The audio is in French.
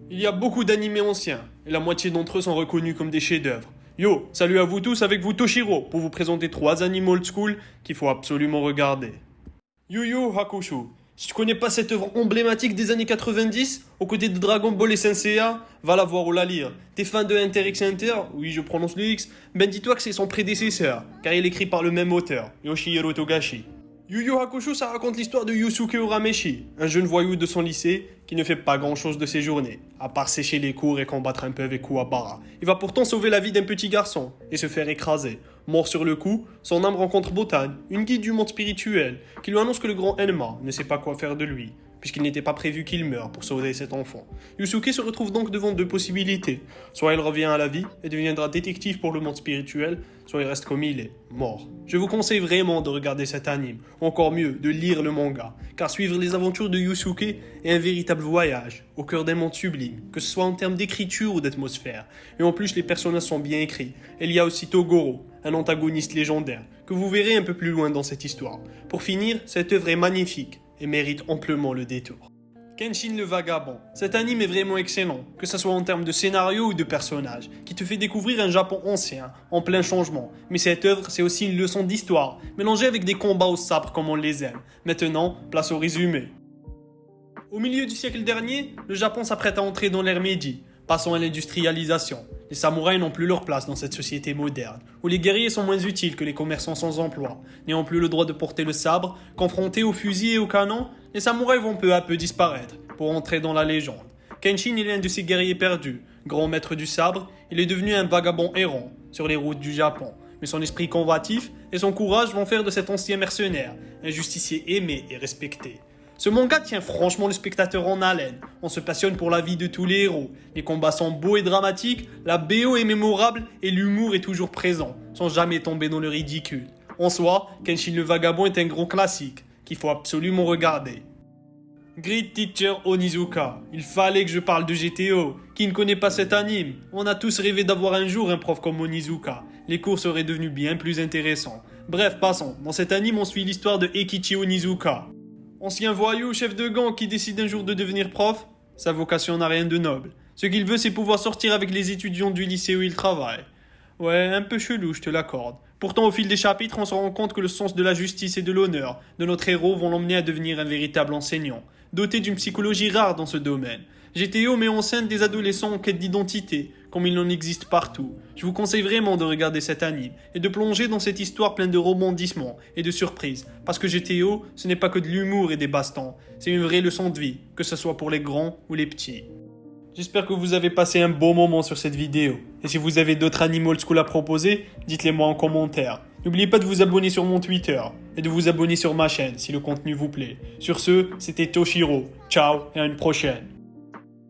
Il y a beaucoup d'animés anciens, et la moitié d'entre eux sont reconnus comme des chefs-d'œuvre. Yo, salut à vous tous, avec vous Toshiro, pour vous présenter 3 animés old school qu'il faut absolument regarder. Yu Yu Hakusho. Si tu connais pas cette œuvre emblématique des années 90, aux côtés de Dragon Ball et Senseiya, va la voir ou la lire. T'es fan de Hunter x Hunter, oui je prononce le X, ben dis-toi que c'est son prédécesseur, car il est écrit par le même auteur, Yoshihiro Togashi. Yu Yu Hakusho, ça raconte l'histoire de Yusuke Urameshi, un jeune voyou de son lycée qui ne fait pas grand chose de ses journées, à part sécher les cours et combattre un peu avec Kuwabara. Il va pourtant sauver la vie d'un petit garçon et se faire écraser. Mort sur le coup, son âme rencontre Botane, une guide du monde spirituel, qui lui annonce que le grand Enma ne sait pas quoi faire de lui, puisqu'il n'était pas prévu qu'il meure pour sauver cet enfant. Yusuke se retrouve donc devant 2 possibilités. Soit il revient à la vie et deviendra détective pour le monde spirituel, soit il reste comme il est, mort. Je vous conseille vraiment de regarder cet anime, ou encore mieux, de lire le manga, car suivre les aventures de Yusuke est un véritable voyage, au cœur d'un monde sublime, que ce soit en termes d'écriture ou d'atmosphère. Et en plus, les personnages sont bien écrits. Et il y a aussi Togoro, un antagoniste légendaire, que vous verrez un peu plus loin dans cette histoire. Pour finir, cette œuvre est magnifique et mérite amplement le détour. Kenshin le Vagabond. Cet anime est vraiment excellent, que ce soit en termes de scénario ou de personnages, qui te fait découvrir un Japon ancien, en plein changement. Mais cette œuvre, c'est aussi une leçon d'histoire, mélangée avec des combats au sabre comme on les aime. Maintenant, place au résumé. Au milieu du siècle dernier, le Japon s'apprête à entrer dans l'ère Meiji. Passons à l'industrialisation. Les samouraïs n'ont plus leur place dans cette société moderne, où les guerriers sont moins utiles que les commerçants sans emploi. N'ayant plus le droit de porter le sabre, confrontés aux fusils et aux canons, les samouraïs vont peu à peu disparaître, pour entrer dans la légende. Kenshin est l'un de ces guerriers perdus. Grand maître du sabre, il est devenu un vagabond errant sur les routes du Japon. Mais son esprit combatif et son courage vont faire de cet ancien mercenaire un justicier aimé et respecté. Ce manga tient franchement le spectateur en haleine. On se passionne pour la vie de tous les héros. Les combats sont beaux et dramatiques, la BO est mémorable et l'humour est toujours présent, sans jamais tomber dans le ridicule. En soi, Kenshin le Vagabond est un gros classique, qu'il faut absolument regarder. Great Teacher Onizuka. Il fallait que je parle de GTO. Qui ne connaît pas cet anime? On a tous rêvé d'avoir un jour un prof comme Onizuka. Les cours seraient devenus bien plus intéressants. Bref, passons. Dans cet anime, on suit l'histoire de Eikichi Onizuka. Ancien voyou, chef de gang qui décide un jour de devenir prof, sa vocation n'a rien de noble. Ce qu'il veut, c'est pouvoir sortir avec les étudiants du lycée où il travaille. Ouais, un peu chelou, je te l'accorde. Pourtant, au fil des chapitres, on se rend compte que le sens de la justice et de l'honneur de notre héros vont l'emmener à devenir un véritable enseignant, doté d'une psychologie rare dans ce domaine. GTO met en scène des adolescents en quête d'identité, comme il en existe partout. Je vous conseille vraiment de regarder cet anime et de plonger dans cette histoire pleine de rebondissements et de surprises, parce que GTO, ce n'est pas que de l'humour et des bastons, c'est une vraie leçon de vie, que ce soit pour les grands ou les petits. J'espère que vous avez passé un bon moment sur cette vidéo, et si vous avez d'autres animes old school à proposer, dites-les moi en commentaire. N'oubliez pas de vous abonner sur mon Twitter, et de vous abonner sur ma chaîne si le contenu vous plaît. Sur ce, c'était Toshiro, ciao et à une prochaine.